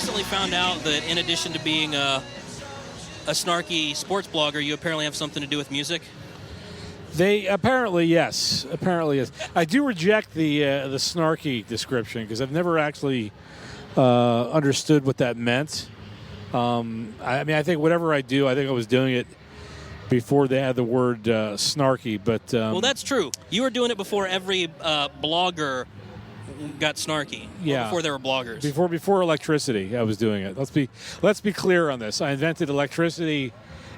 recently found out that in addition to being a snarky sports blogger, you apparently have something to do with music. They apparently yes. I do reject the snarky description because I've never actually understood what that meant. I think whatever I do, I think I was doing it before they had the word snarky. But well, that's true. You were doing it before every blogger got snarky. Yeah. Before there were bloggers. Before electricity, I was doing it. Let's be clear on this. I invented electricity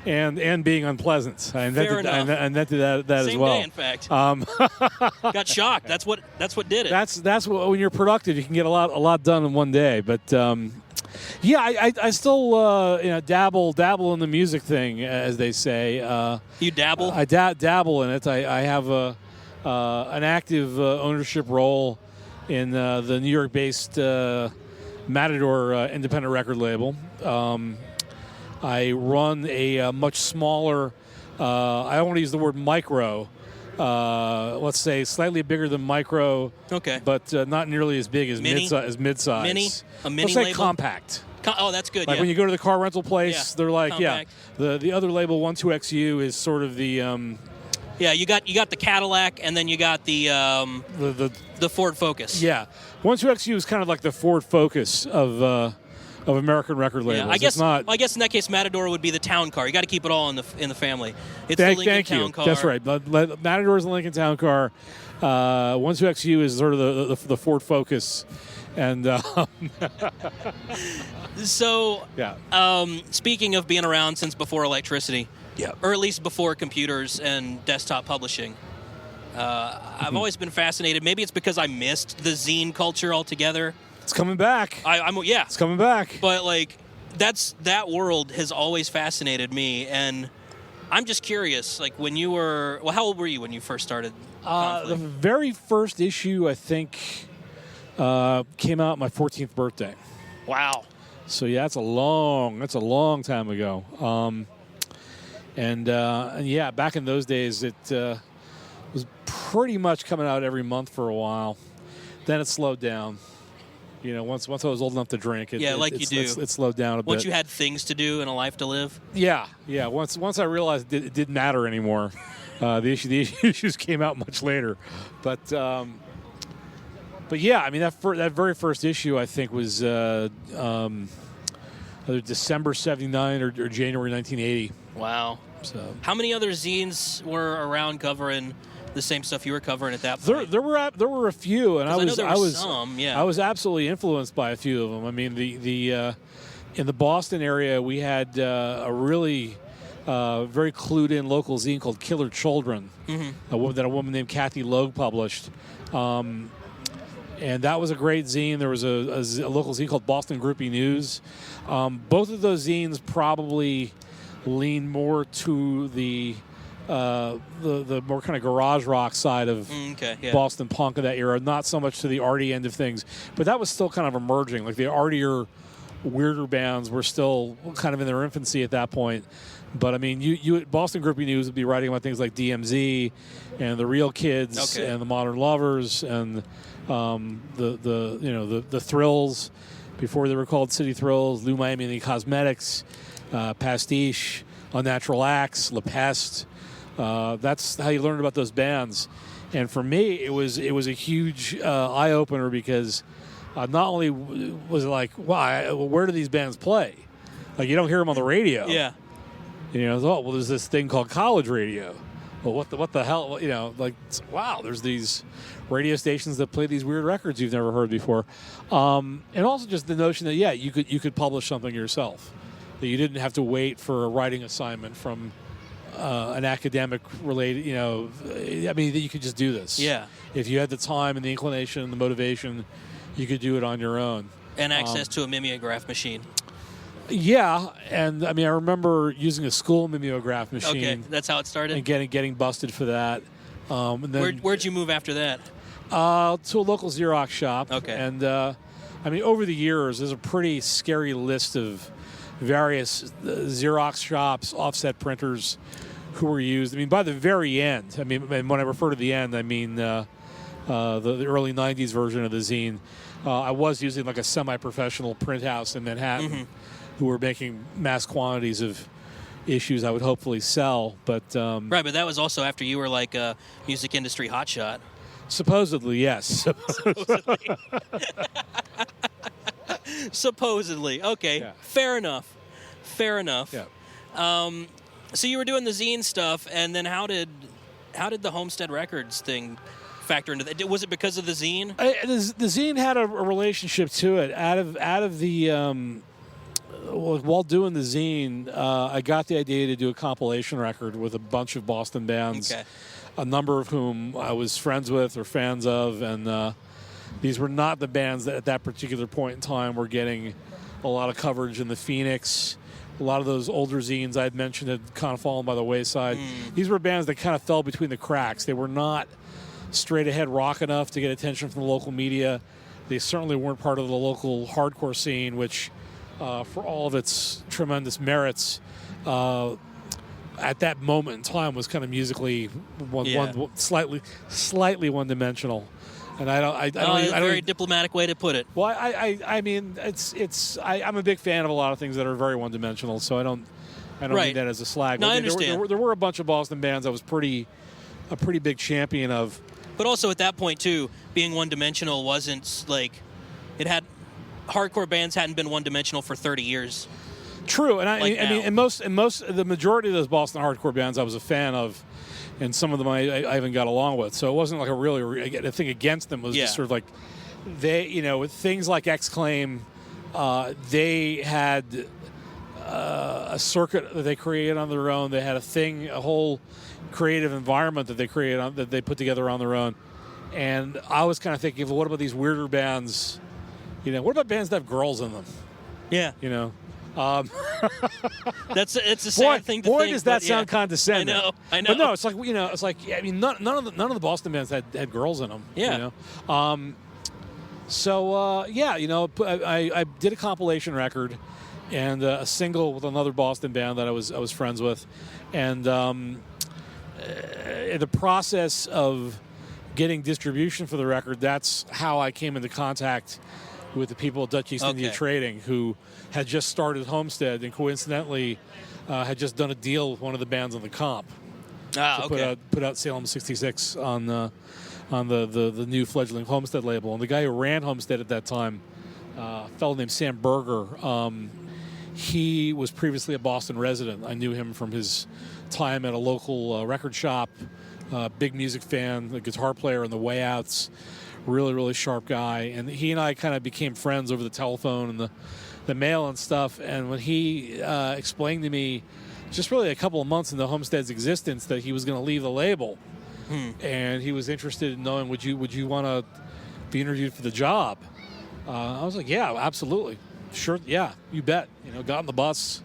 and being unpleasant. I invented that as well. Same day, in fact. Got shocked. That's what did it. That's what, when you're productive, you can get a lot done in one day. But I still dabble in the music thing, as they say. You dabble? I dabble in it. I have an active ownership role in the New York-based Matador independent record label. I run a much smaller, I don't want to use the word micro, let's say slightly bigger than micro, okay, but not nearly as big as mid-size. Mini? A mini let's say label? Compact. Oh, that's good, Like when you go to the car rental place, they're like, compact. The other label, 12XU, is sort of the... you got the Cadillac, and then you got the Ford Focus. Yeah. 12XU is kind of like the Ford Focus of American record labels. Yeah, I guess. It's not. I guess in that case, Matador would be the town car. You got to keep it all in the family. It's the Lincoln Town Car. That's right. Matador is the Lincoln Town Car. 12XU is sort of the Ford Focus, and so. Yeah. Speaking of being around since before electricity, yeah, or at least before computers and desktop publishing, I've always been fascinated. Maybe it's because I missed the zine culture altogether. It's coming back. It's coming back. But that world has always fascinated me, and I'm just curious. Like when you were, how old were you when you first started Conflict? The very first issue, I think, came out my 14th birthday. Wow. So yeah, that's a long time ago. And back in those days, it was pretty much coming out every month for a while. Then it slowed down. You know, once I was old enough to drink, it slowed down a bit. Once you had things to do and a life to live. Yeah. Once I realized it didn't matter anymore, the issues came out much later. But yeah, I mean that very first issue I think was either December '79 or January 1980. Wow. So how many other zines were around covering the same stuff you were covering at that point? There were a few, and I was absolutely influenced by a few of them. I mean, the in the Boston area, we had a really very clued in local zine called Killer Children, that a woman named Kathy Logue published, and that was a great zine. There was a local zine called Boston Groupie News. Both of those zines probably lean more to the more kind of garage rock side of Boston punk of that era, not so much to the arty end of things. But that was still kind of emerging. Like the artier, weirder bands were still kind of in their infancy at that point. But I mean, you at Boston Groupie News would be writing about things like DMZ and the Real Kids and the Modern Lovers and the Thrills before they were called City Thrills, Lou Miami and the Cosmetics, Pastiche, Unnatural Acts, La Peste. That's how you learned about those bands, and for me, it was a huge eye opener because not only was it like, wow, where do these bands play? Like you don't hear them on the radio. Yeah. You know, well, there's this thing called college radio. Well, what the hell? You know, like wow, there's these radio stations that play these weird records you've never heard before, and also just the notion that you could publish something yourself, that you didn't have to wait for a writing assignment from an academic related, I mean, that you could just do this. Yeah. If you had the time and the inclination and the motivation, you could do it on your own. And access to a mimeograph machine. Yeah, and I mean, I remember using a school mimeograph machine. Okay, that's how it started. And getting busted for that. And then, where'd you move after that? To a local Xerox shop. Okay. And I mean, over the years, there's a pretty scary list of various Xerox shops, offset printers who were used. I mean, by the very end, I mean, and when I refer to the end, I mean the early '90s version of the zine. I was using like a semi-professional print house in Manhattan, who were making mass quantities of issues I would hopefully sell. But right, but that was also after you were like a music industry hotshot. Supposedly, yes. Supposedly. Supposedly. Okay. Yeah. Fair enough. Yeah. So you were doing the zine stuff, and then how did the Homestead Records thing factor into that? Was it because of the zine? The zine had a relationship to it. Out of the while doing the zine, I got the idea to do a compilation record with a bunch of Boston bands, a number of whom I was friends with or fans of, and these were not the bands that at that particular point in time were getting a lot of coverage in the Phoenix. A lot of those older zines I had mentioned had kind of fallen by the wayside. These were bands that kind of fell between the cracks. They were not straight ahead rock enough to get attention from the local media. They certainly weren't part of the local hardcore scene, which, for all of its tremendous merits, at that moment in time was kind of musically slightly one-dimensional. And I don't. Very diplomatic way to put it. Well, I mean, I'm a big fan of a lot of things that are very one-dimensional, so I don't mean that as a slag. No, I understand. There were a bunch of Boston bands I was a pretty big champion of. But also at that point too, being one-dimensional wasn't like it had. Hardcore bands hadn't been one-dimensional for 30 years. True, and the majority of those Boston hardcore bands I was a fan of. And some of them I even got along with. So it wasn't like a thing against them. It was just sort of like with things like Exclaim, they had a circuit that they created on their own. They had a whole creative environment that they created that they put together on their own. And I was kind of thinking, what about these weirder bands? What about bands that have girls in them? Yeah. It's a sad thing to think. Boy, does that sound condescending. I know. But no, it's like I mean, none of the Boston bands had girls in them. Yeah. I did a compilation record and a single with another Boston band that I was friends with, and in the process of getting distribution for the record, that's how I came into contact with the people at Dutch East India Trading, who had just started Homestead and coincidentally had just done a deal with one of the bands on the comp to put out Salem 66 on the new fledgling Homestead label. And the guy who ran Homestead at that time, a fellow named Sam Berger, he was previously a Boston resident. I knew him from his time at a local record shop, big music fan, a guitar player in the Way Outs. Really, really sharp guy. And he and I kind of became friends over the telephone and the mail and stuff. And when he explained to me, just really a couple of months into Homestead's existence, that he was going to leave the label, and he was interested in knowing, would you want to be interviewed for the job? I was like, yeah, absolutely, sure, yeah, you bet. Got on the bus,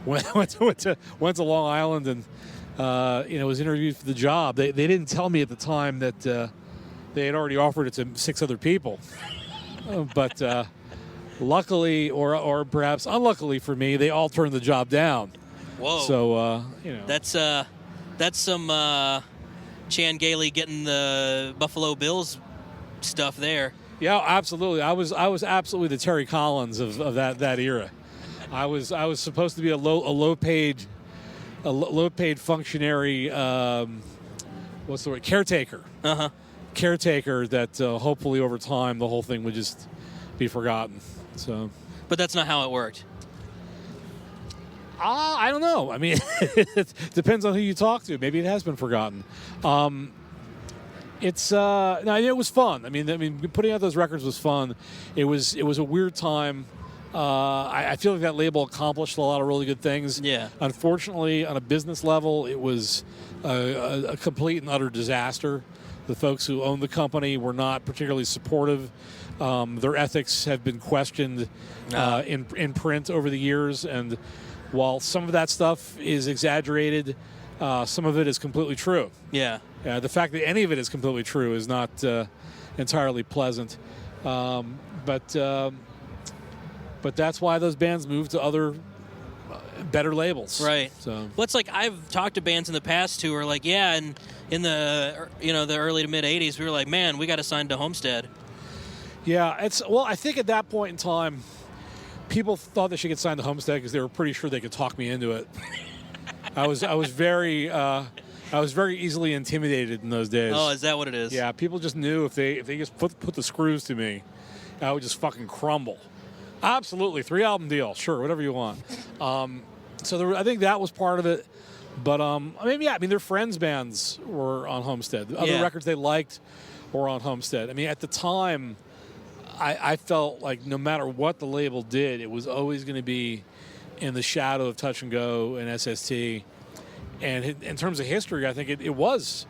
went to Long Island, and was interviewed for the job. They didn't tell me at the time that. They had already offered it to 6 other people. But luckily, or perhaps unluckily for me, they all turned the job down. Whoa. So, That's some Chan Gailey getting the Buffalo Bills stuff there. Yeah, absolutely. I was absolutely the Terry Collins of that era. I was supposed to be a low paid functionary, what's the word, caretaker. Caretaker that hopefully over time the whole thing would just be forgotten. So, but that's not how it worked. I don't know. I mean, it depends on who you talk to. Maybe it has been forgotten. It was fun. I mean, putting out those records was fun. It was a weird time. I feel like that label accomplished a lot of really good things. Yeah. Unfortunately, on a business level, it was a complete and utter disaster. The folks who owned the company were not particularly supportive. Their ethics have been questioned in print over the years, and while some of that stuff is exaggerated, some of it is completely true. Yeah. The fact that any of it is completely true is not entirely pleasant. But that's why those bands moved to other better labels. Right. So, well, it's like I've talked to bands in the past who are like, yeah, and in the the early to mid '80s, we were like, man, we got to sign to Homestead. Yeah, I think at that point in time, people thought they should get signed to Homestead because they were pretty sure they could talk me into it. I was very easily intimidated in those days. Oh, is that what it is? Yeah, people just knew if they just put the screws to me, I would just fucking crumble. Absolutely, 3-album deal, sure, whatever you want. I think that was part of it. But their friends' bands were on Homestead. Other records they liked were on Homestead. I mean, at the time, I felt like no matter what the label did, it was always going to be in the shadow of Touch and Go and SST. And in terms of history, I think it was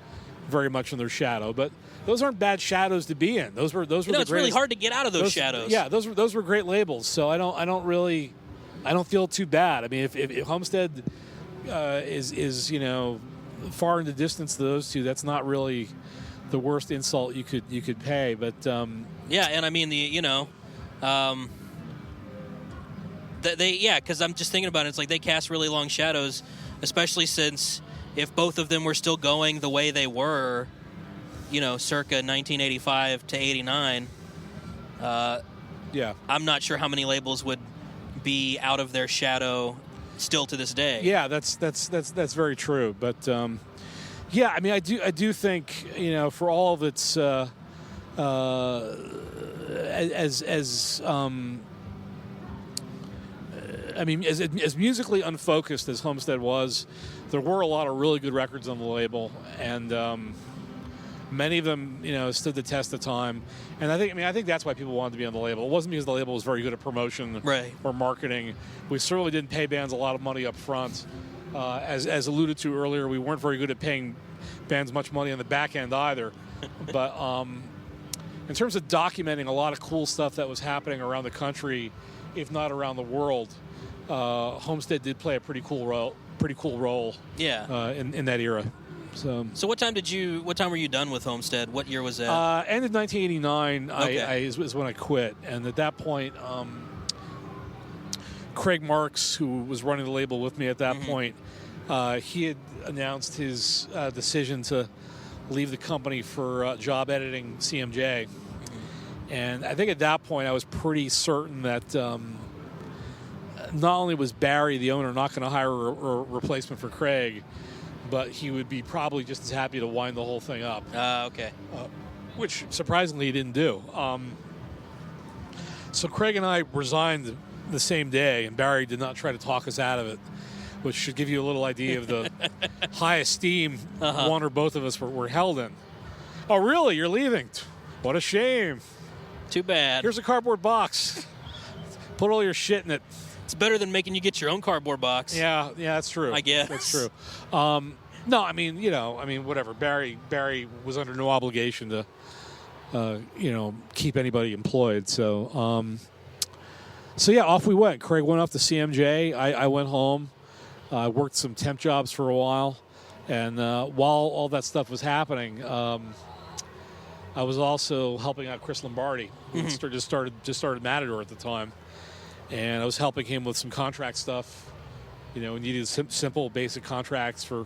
very much in their shadow. But those aren't bad shadows to be in. Those were the it's greatest. Really hard to get out of those shadows. Yeah, those were great labels. So I don't feel too bad. I mean, if Homestead is far in the distance to those two, that's not really the worst insult you could pay. But and I mean because I'm just thinking about it. It's like they cast really long shadows, especially since if both of them were still going the way they were, circa 1985 to 89. I'm not sure how many labels would be out of their shadow still to this day. Yeah, that's very true. But I mean, I do think for all of its as musically unfocused as Homestead was, there were a lot of really good records on the label, and many of them, stood the test of time. And I think that's why people wanted to be on the label. It wasn't because the label was very good at promotion or marketing. We certainly didn't pay bands a lot of money up front. As alluded to earlier, we weren't very good at paying bands much money on the back end either. But in terms of documenting a lot of cool stuff that was happening around the country, if not around the world, Homestead did play a pretty cool role. In that era. So what time were you done with Homestead? What year was that? End of 1989 Okay. is when I quit. And at that point, Craig Marks, who was running the label with me at that point, he had announced his decision to leave the company for job editing CMJ. And I think at that point I was pretty certain that not only was Barry, the owner, not going to hire a replacement for Craig, but he would be probably just as happy to wind the whole thing up. Okay. Which, surprisingly, he didn't do. So Craig and I resigned the same day, and Barry did not try to talk us out of it, which should give you a little idea of the high esteem one or both of us were held in. Oh, really? You're leaving? What a shame. Too bad. Here's a cardboard box. Put all your shit in it. It's better than making you get your own cardboard box. Yeah, that's true. I guess. That's true. No, I mean, whatever. Barry was under no obligation to, keep anybody employed. So off we went. Craig went off to CMJ. I went home. I worked some temp jobs for a while. And while all that stuff was happening, I was also helping out Chris Lombardi, who just started Matador at the time. And I was helping him with some contract stuff. We needed simple, basic contracts for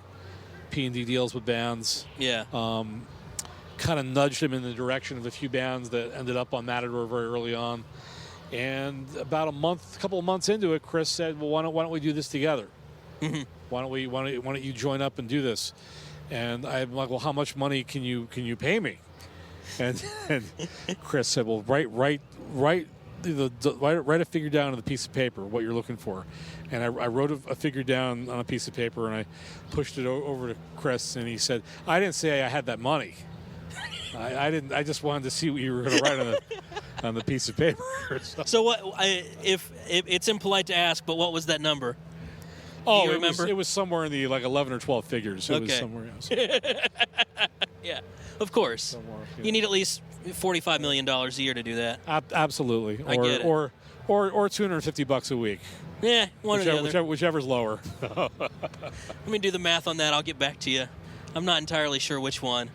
P&D deals with bands. Yeah. Kind of nudged him in the direction of a few bands that ended up on Matador very early on. And about a couple of months into it, Chris said, "Well, why don't we do this together? Why don't you join up and do this?" And I'm like, "Well, how much money can you pay me?" And Chris said, "Well, write a figure down on the piece of paper, what you're looking for." And I wrote a figure down on a piece of paper, and I pushed it over to Chris, and he said, "I didn't say I had that money. I didn't. I just wanted to see what you were going to write on the piece of paper." So what? If it's impolite to ask, but what was that number? Oh, Do you remember? It was somewhere in the 11 or 12 figures. It was somewhere else. Yeah, of course. You need at least $45 million a year to do that. Absolutely. I get it. Or $250 a week. Yeah, one or the other. Whichever's lower. Let me do the math on that. I'll get back to you. I'm not entirely sure which one.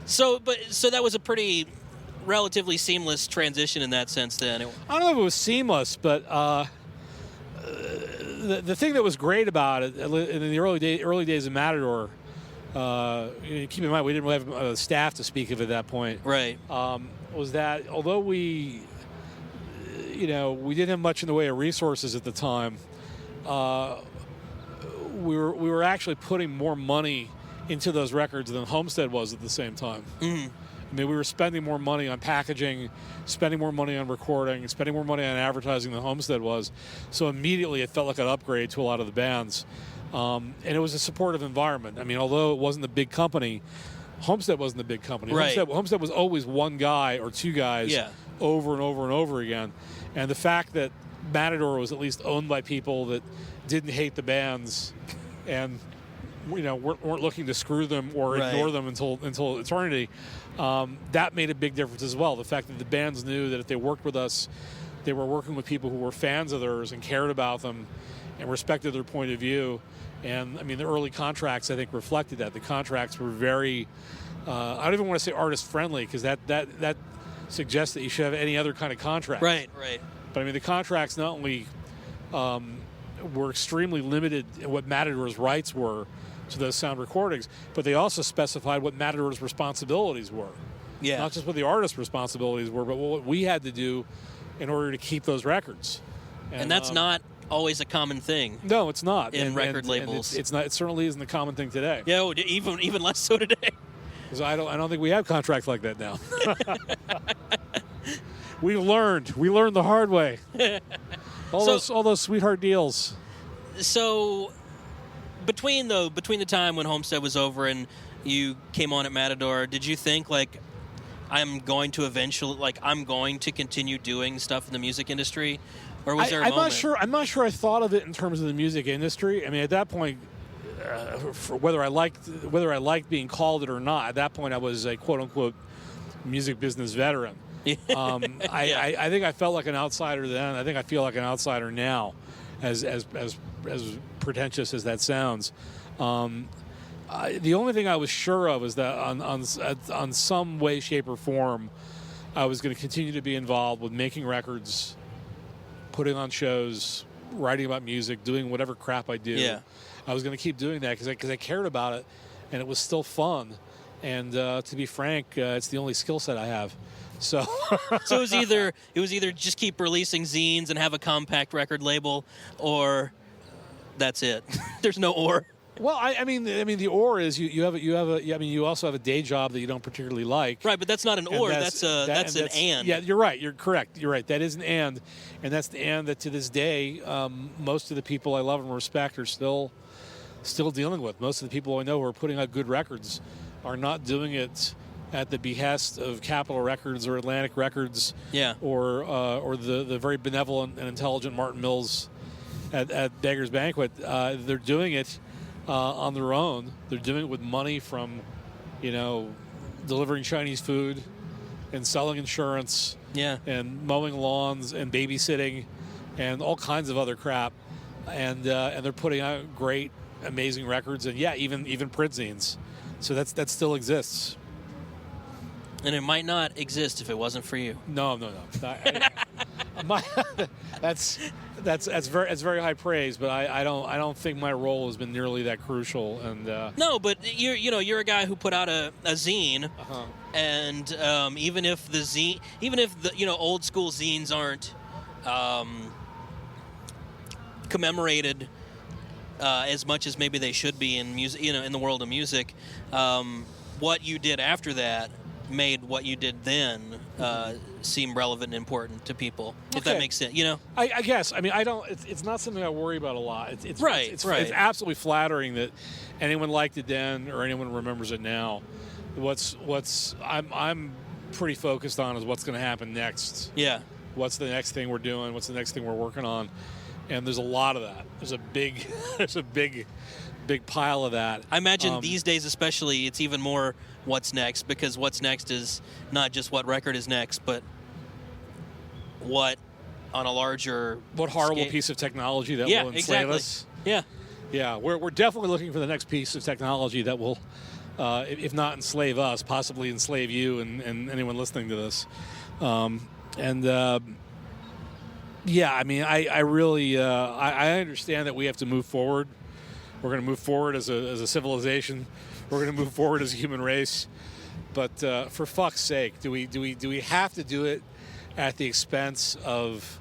So that was a pretty relatively seamless transition in that sense then. I don't know if it was seamless, but the thing that was great about it in the early days of Matador, keep in mind we didn't really have a staff to speak of at that point. Right. Was that although we didn't have much in the way of resources at the time, we were actually putting more money into those records than Homestead was at the same time. Mm-hmm. I mean, we were spending more money on packaging, spending more money on recording, spending more money on advertising than Homestead was. So immediately it felt like an upgrade to a lot of the bands. And it was a supportive environment. I mean, although it wasn't a big company, Homestead wasn't a big company. Right. Homestead was always one guy or two guys over and over and over again. And the fact that Matador was at least owned by people that didn't hate the bands and weren't looking to screw them or ignore them until eternity, that made a big difference as well. The fact that the bands knew that if they worked with us, they were working with people who were fans of theirs and cared about them and respected their point of view. And I mean, the early contracts, I think, reflected that. The contracts were very, I don't even want to say artist friendly, because that suggests that you should have any other kind of contract. Right. But I mean, the contracts not only were extremely limited in what Matador's rights were to those sound recordings, but they also specified what Matador's responsibilities were. Yeah. Not just what the artist's responsibilities were, but what we had to do in order to keep those records. And that's not always a common thing. No, it's not. In record labels. It's not. It certainly isn't a common thing today. Yeah, even less so today. Because I don't think we have contracts like that now. We learned the hard way. All those sweetheart deals. So between the time when Homestead was over and you came on at Matador, did you think I'm going to continue doing stuff in the music industry, or was there a moment? I'm not sure I thought of it in terms of the music industry. I mean, at that point, for whether I liked being called it or not, at that point I was a quote unquote music business veteran. I think I felt like an outsider then. I think I feel like an outsider now, as pretentious as that sounds. The only thing I was sure of is that on some way, shape, or form, I was going to continue to be involved with making records, putting on shows, writing about music, doing whatever crap I do. Yeah. I was going to keep doing that because I cared about it, and it was still fun. And to be frank, it's the only skill set I have. So it was either just keep releasing zines and have a compact record label, or that's it. There's no or. Well, I mean, the or is you also have a day job that you don't particularly like. Right, but that's not an or. That's an and. Yeah, you're right. You're correct. You're right. That is an and that's the and that to this day, most of the people I love and respect are still dealing with. Most of the people I know who are putting out good records are not doing it at the behest of Capitol Records or Atlantic Records, or the very benevolent and intelligent Martin Mills at Beggar's Banquet. They're doing it on their own. They're doing it with money from, delivering Chinese food and selling insurance, and mowing lawns and babysitting, and all kinds of other crap, and they're putting out great, amazing records, and even print zines. So that still exists. And it might not exist if it wasn't for you. No. That's very high praise, but I don't think my role has been nearly that crucial. And no, but you're a guy who put out a zine, and even if the old school zines aren't commemorated as much as maybe they should be in music, in the world of music, what you did after that made what you did then seem relevant and important to people, if that makes sense. I guess. I mean, I don't. It's not something I worry about a lot. It's right. It's absolutely flattering that anyone liked it then or anyone remembers it now. I'm pretty focused on is what's going to happen next. Yeah. What's the next thing we're doing? What's the next thing we're working on? And there's a lot of that. There's a big pile of that. I imagine these days especially it's even more what's next, because what's next is not just what record is next, but what on a larger horrible scale. Piece of technology that will enslave us. Yeah, we're definitely looking for the next piece of technology that will, if not enslave us, possibly enslave you and anyone listening to this. Yeah, I mean, I really I understand that we have to move forward. We're going to move forward as a civilization. We're going to move forward as a human race. But for fuck's sake, do we have to do it at the expense of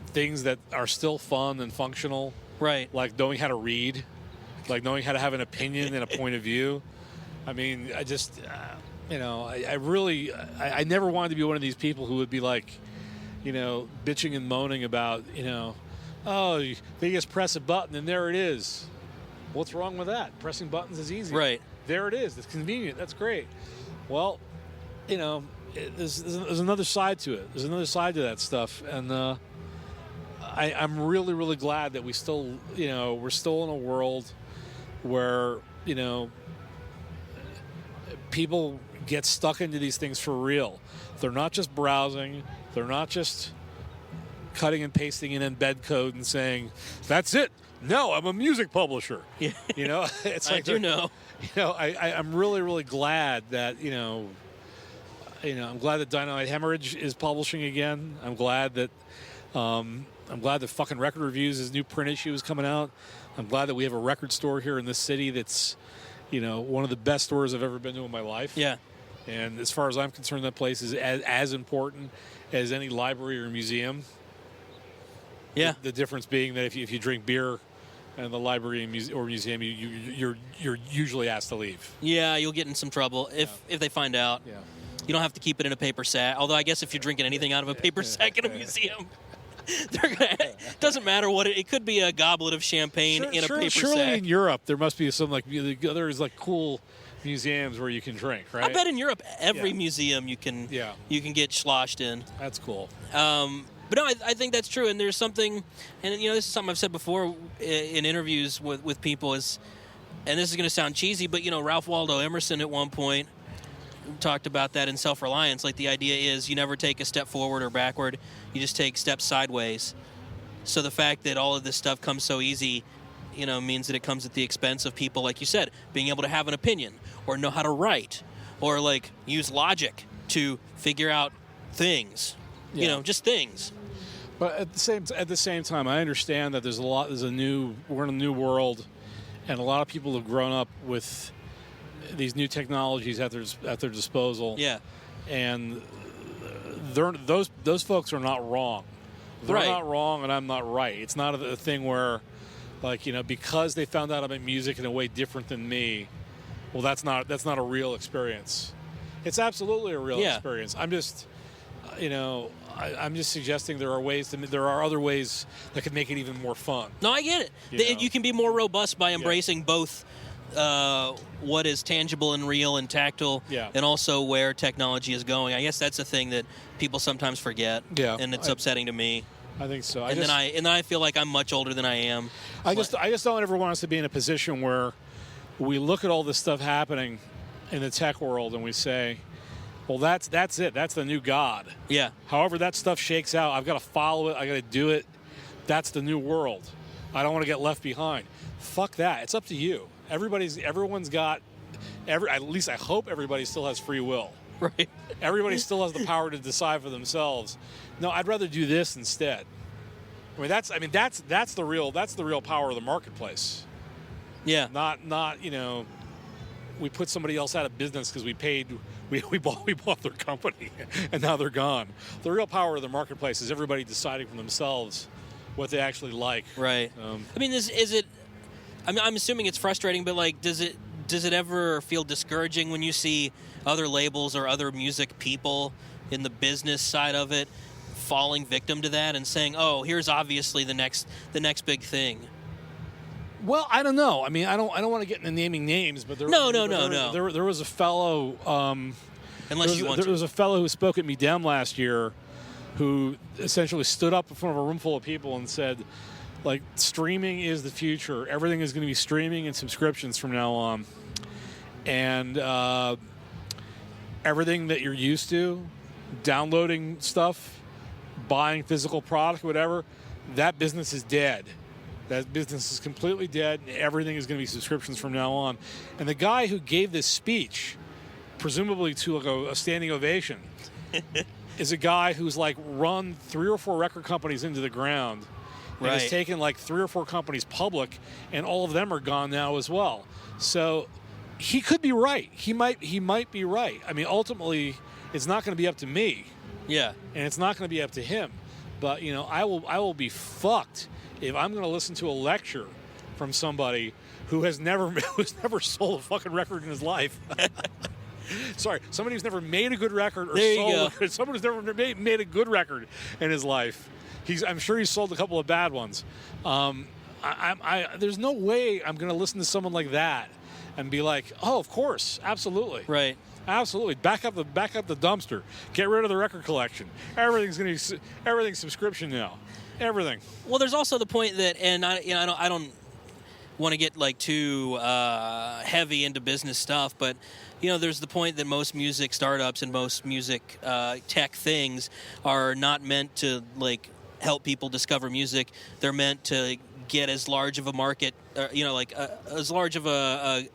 things that are still fun and functional? Right. Like knowing how to read, like knowing how to have an opinion and a point of view. I mean, I just, I really never wanted to be one of these people who would be like, bitching and moaning about, oh, they just press a button and there it is. What's wrong with that? Pressing buttons is easy. Right. There it is. It's convenient. That's great. Well, there's another side to it. There's another side to that stuff. And I'm really, really glad that we still, we're still in a world where, people get stuck into these things for real. They're not just browsing. They're not just cutting and pasting in embed code and saying, that's it. No, I'm a music publisher. Yeah. It's like I do know. I'm really, really glad that, I'm glad that Dynamite Hemorrhage is publishing again. I'm glad that fucking Record Reviews, his new print issue is coming out. I'm glad that we have a record store here in this city that's, one of the best stores I've ever been to in my life. Yeah. And as far as I'm concerned, that place is as important as any library or museum. Yeah. The difference being that if you drink beer in the library or museum, you're usually asked to leave. Yeah, you'll get in some trouble if they find out. Yeah. You don't have to keep it in a paper sack. Although I guess if you're drinking anything out of a paper sack in a museum, doesn't matter what it could be a goblet of champagne in a paper surely sack. In Europe there must be some there's cool museums where you can drink, right? I bet in Europe every museum you can get sloshed in. That's cool. But no, I think that's true, and there's something, and this is something I've said before in interviews with people and this is going to sound cheesy, but Ralph Waldo Emerson at one point talked about that in Self-Reliance. Like the idea is you never take a step forward or backward, you just take steps sideways. So the fact that all of this stuff comes so easy, means that it comes at the expense of people, like you said, being able to have an opinion or know how to write or use logic to figure out things, just things. But at the same time, I understand that we're in a new world, and a lot of people have grown up with these new technologies at their disposal. Yeah. And those folks are not wrong. They're not wrong, and I'm not right. It's not a thing where, because they found out about music in a way different than me, well, that's not a real experience. It's absolutely a real experience. I'm just, I'm just suggesting there are other ways that could make it even more fun. No, I get it. You can be more robust by embracing both what is tangible and real and tactile, and also where technology is going. I guess that's a thing that people sometimes forget, and it's upsetting to me. I think so. Then I feel like I'm much older than I am. I just don't ever want us to be in a position where we look at all this stuff happening in the tech world and we say, well, that's it. That's the new God. Yeah. However that stuff shakes out, I've got to follow it. I got to do it. That's the new world. I don't want to get left behind. Fuck that. It's up to you. Everyone's got. At least I hope everybody still has free will. Right. Everybody still has the power to decide for themselves. No, I'd rather do this instead. That's the real power of the marketplace. Yeah. Not we put somebody else out of business because we bought their company and now they're gone. The real power of the marketplace is everybody deciding for themselves what they actually like. Right. I mean, is it? I'm assuming it's frustrating, but does it ever feel discouraging when you see other labels or other music people in the business side of it falling victim to that and saying, "Oh, here's obviously the next big thing"? Well, I don't know. I mean, I don't want to get into naming names, but there was a fellow. There was a fellow who spoke at MEDEM last year, who essentially stood up in front of a room full of people and said, streaming is the future. Everything is going to be streaming and subscriptions from now on, and everything that you're used to, downloading stuff, buying physical product, whatever, that business is dead. That business is completely dead. Everything is going to be subscriptions from now on. And the guy who gave this speech, presumably to a standing ovation, is a guy who's like run 3 or 4 record companies into the ground. And has taken like 3 or 4 companies public, and all of them are gone now as well. So he could be right. He might be right. I mean, ultimately, it's not going to be up to me. Yeah. And it's not going to be up to him. But you know, I will be fucked if I'm going to listen to a lecture from somebody who's never sold a fucking record in his life. Sorry, somebody who's never made a good record, or someone who's never made a good record in his life. I'm sure he's sold a couple of bad ones. There's no way I'm going to listen to someone like that and be like, oh, of course, absolutely, right, absolutely. Back up the dumpster. Get rid of the record collection. Everything's subscription now. Everything. Well, there's also the point that, and I don't want to get like too heavy into business stuff, but there's the point that most music startups and most music tech things are not meant to like help people discover music. They're meant to get as large of a market, as large of a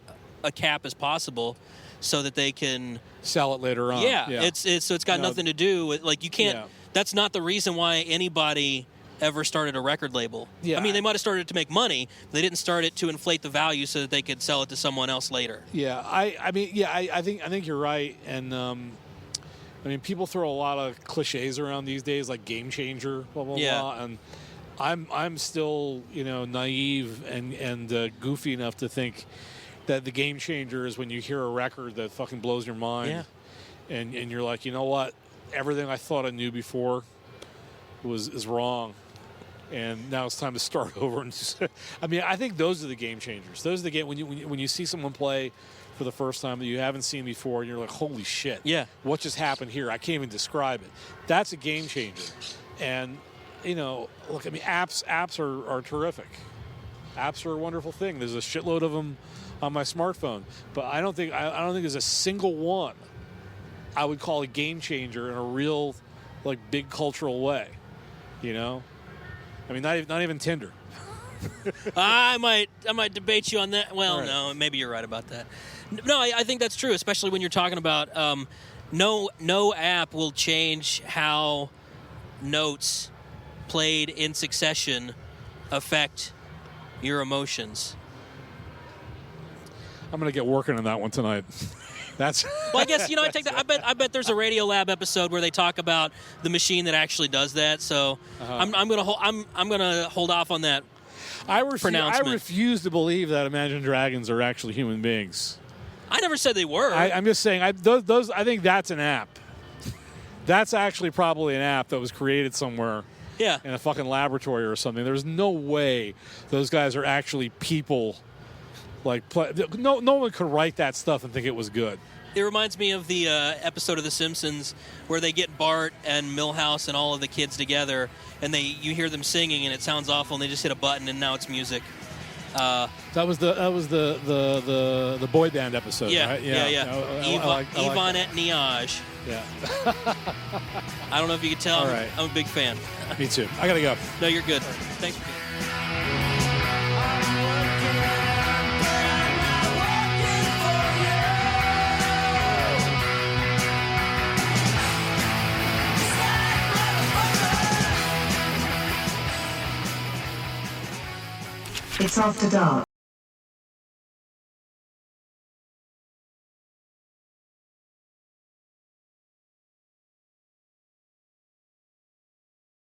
cap as possible, so that they can sell it later on. Yeah. It's got nothing to do with, like, you can't. Yeah. That's not the reason why anybody ever started a record label. Yeah. I mean, they might have started it to make money. But they didn't start it to inflate the value so that they could sell it to someone else later. Yeah. I think you're right, and. I mean, people throw a lot of cliches around these days, like game changer, blah blah blah, and I'm still naive and goofy enough to think that the game changer is when you hear a record that fucking blows your mind, and you're like, you know what, everything I thought I knew before is wrong, and now it's time to start over. And I mean, I think those are the game changers. Those are the when you see someone play for the first time that you haven't seen before, and you're like, holy shit, what just happened here? I can't even describe it. That's a game changer. And look, I mean, apps are terrific. Apps are a wonderful thing. There's a shitload of them on my smartphone, but I don't think there's a single one I would call a game changer in a real, like, big cultural way. I mean, not even Tinder. I might debate you on that. Well, right. No, maybe you're right about that. No, I think that's true, especially when you're talking about no app will change how notes played in succession affect your emotions. I'm going to get working on that one tonight. That's well, I guess I take that. I bet there's a Radiolab episode where they talk about the machine that actually does that. So I'm gonna hold off on that. I refuse to believe that Imagine Dragons are actually human beings. I never said they were. I'm just saying. I think that's an app. That's actually probably an app that was created somewhere. Yeah. In a fucking laboratory or something. There's no way those guys are actually people. Like, no one could write that stuff and think it was good. It reminds me of the episode of The Simpsons where they get Bart and Milhouse and all of the kids together, and you hear them singing, and it sounds awful, and they just hit a button, and now it's music. That was the boy band episode, right? Yeah. Yvonne et Niage. Yeah. I don't know if you can tell. All right. I'm a big fan. Me too. I gotta go. No, you're good. Thanks for being here. It's after dark.